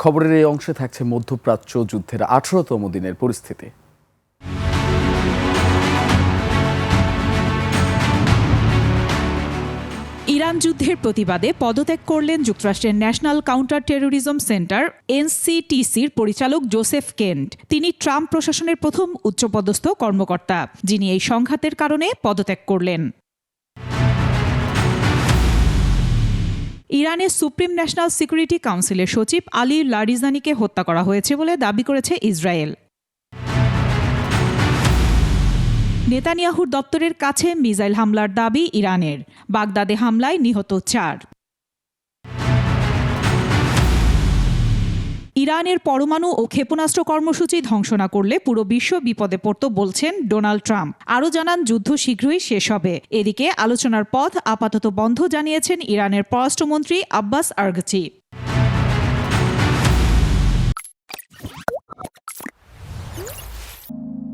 খবরের এই অংশে থাকছে মধ্যপ্রাচ্য যুদ্ধের 18তম দিনের পরিস্থিতি। ইরান যুদ্ধের প্রতিবাদে পদত্যাগ করলেন যুক্তরাষ্ট্রের ন্যাশনাল কাউন্টার টেরোরিজম সেন্টার এনসিটিসির পরিচালক জোসেফ কেন্ট। তিনি ট্রাম্প প্রশাসনের প্রথম উচ্চপদস্থ কর্মকর্তা, যিনি এই সংঘাতের কারণে পদত্যাগ করলেন। ইরানের সুপ্রিম ন্যাশনাল সিকিউরিটি কাউন্সিলের সচিব আলী লারিজানিকে হত্যা করা হয়েছে বলে দাবি করেছে ইসরায়েল। নেতানিয়াহুর দপ্তরের কাছে মিসাইল হামলার দাবি ইরানের। বাগদাদে হামলায় নিহত 4। ইরানের পরমাণু ও ক্ষেপণাস্ত্র কর্মসূচি ধ্বংস না করলে পুরো বিশ্ব বিপদে পড়ত বলছেন ডোনাল্ড ট্রাম্প। আরও জানান, যুদ্ধ শীঘ্রই শেষ হবে। এদিকে আলোচনার পথ আপাতত বন্ধ জানিয়েছেন ইরানের পররাষ্ট্রমন্ত্রী আব্বাস আরগচি।